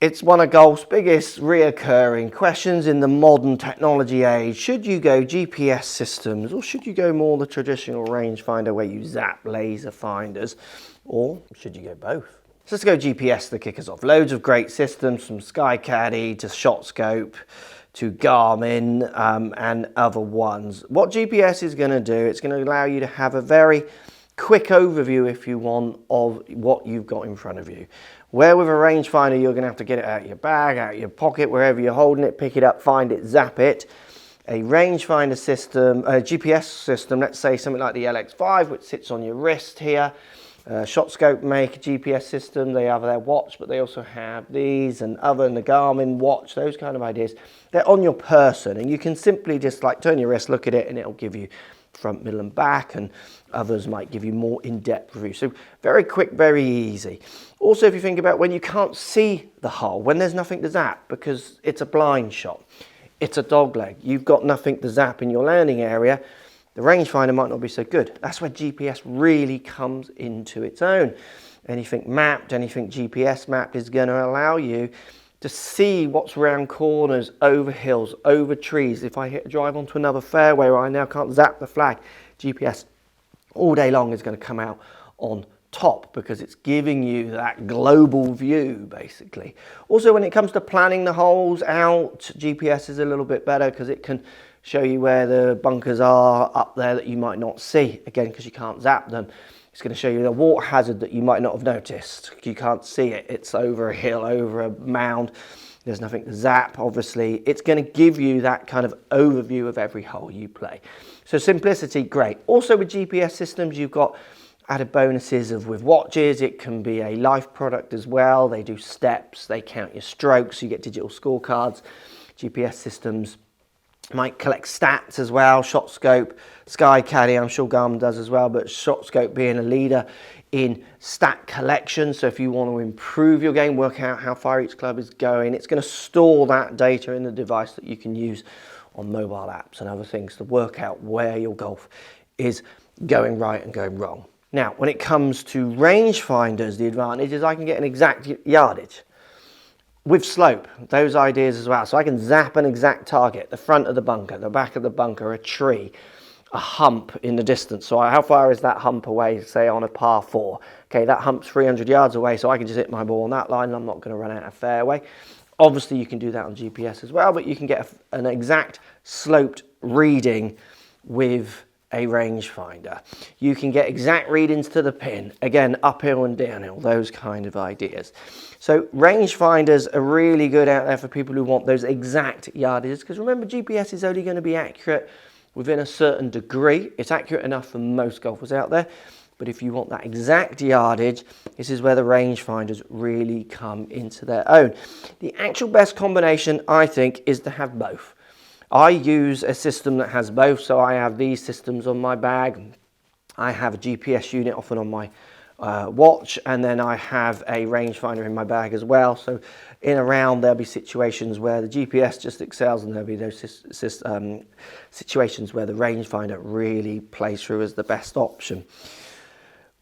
It's one of golf's biggest reoccurring questions in the modern technology age. Should you go GPS systems, or should you go more the traditional rangefinder where you zap laser finders, or should you go both? So let's go GPS to kick us off. Loads of great systems, from SkyCaddie to ShotScope to Garmin and other ones. What GPS is going to do, it's going to allow you to have a very quick overview, if you want, of what you've got in front of you. Where with a rangefinder, you're going to have to get it out of your bag, out of your pocket, wherever you're holding it, pick it up, find it, zap it. A rangefinder system, a GPS system, let's say something like the LX5, which sits on your wrist here. ShotScope make a GPS system. They have their watch, but they also have these and other, and the Garmin watch, those kind of ideas. They're on your person, and you can simply just like turn your wrist, look at it, and it'll give you front, middle and back, and others might give you more in-depth review. So very quick, very easy. Also, if you think about when you can't see the hole, when there's nothing to zap because it's a blind shot, it's a dog leg, you've got nothing to zap in your landing area, the rangefinder might not be so good. That's where GPS really comes into its own. Anything mapped, anything GPS mapped is going to allow you to see what's around corners, over hills, over trees. If I hit a drive onto another fairway where I now can't zap the flag, GPS all day long is going to come out on top because it's giving you that global view, basically. Also, when it comes to planning the holes out, GPS is a little bit better because it can show you where the bunkers are up there that you might not see, again, because you can't zap them. It's going to show you the water hazard that you might not have noticed. You can't see it. It's over a hill, over a mound. There's nothing to zap, obviously. It's going to give you that kind of overview of every hole you play. So simplicity, great. Also with GPS systems, you've got added bonuses of with watches. It can be a life product as well. They do steps. They count your strokes. You get digital scorecards. GPS systems might collect stats as well. ShotScope, SkyCaddie, I'm sure Garmin does as well, but ShotScope being a leader in stat collection. So if you want to improve your game, work out how far each club is going, it's going to store that data in the device that you can use on mobile apps and other things to work out where your golf is going right and going wrong. Now, when it comes to rangefinders, the advantage is I can get an exact yardage. With slope, those ideas as well. So I can zap an exact target, the front of the bunker, the back of the bunker, a tree, a hump in the distance. So how far is that hump away, say on a par 4? Okay, that hump's 300 yards away, so I can just hit my ball on that line and I'm not going to run out of fairway. Obviously, you can do that on GPS as well, but you can get an exact sloped reading with a rangefinder. You can get exact readings to the pin, again, uphill and downhill, those kind of ideas. So rangefinders are really good out there for people who want those exact yardages, because remember, GPS is only going to be accurate within a certain degree. It's accurate enough for most golfers out there, but if you want that exact yardage, this is where the rangefinders really come into their own. The actual best combination, I think, is to have both. I use a system that has both, so I have these systems on my bag. I have a GPS unit often on my watch, and then I have a rangefinder in my bag as well. So in and around, there'll be situations where the GPS just excels, and there'll be those situations where the rangefinder really plays through as the best option.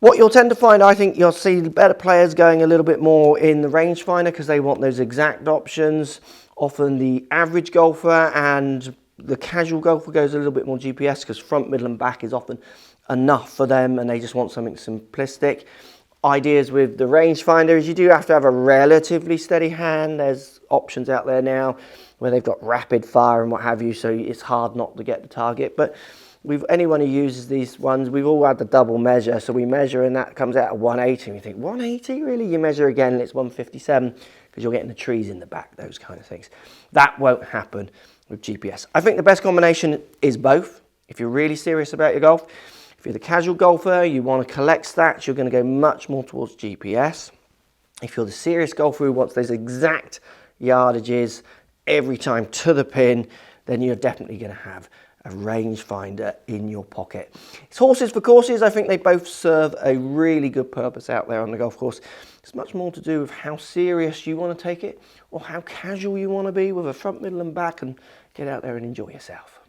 What you'll tend to find, I think you'll see better players going a little bit more in the rangefinder because they want those exact options. Often the average golfer and the casual golfer goes a little bit more GPS because front, middle and back is often enough for them and they just want something simplistic. Ideas with the rangefinder is you do have to have a relatively steady hand. There's options out there now where they've got rapid fire and what have you, so it's hard not to get the target. But anyone who uses these ones, we've all had the double measure, so we measure and that comes out at 180 and you think, 180 really? You measure again and it's 157 because you're getting the trees in the back, those kind of things. That won't happen with GPS. I think the best combination is both. If you're really serious about your golf, if you're the casual golfer, you want to collect stats, you're going to go much more towards GPS. If you're the serious golfer who wants those exact yardages every time to the pin, then you're definitely going to have a rangefinder in your pocket. It's horses for courses. I think they both serve a really good purpose out there on the golf course. It's much more to do with how serious you want to take it or how casual you want to be with a front, middle and back and get out there and enjoy yourself.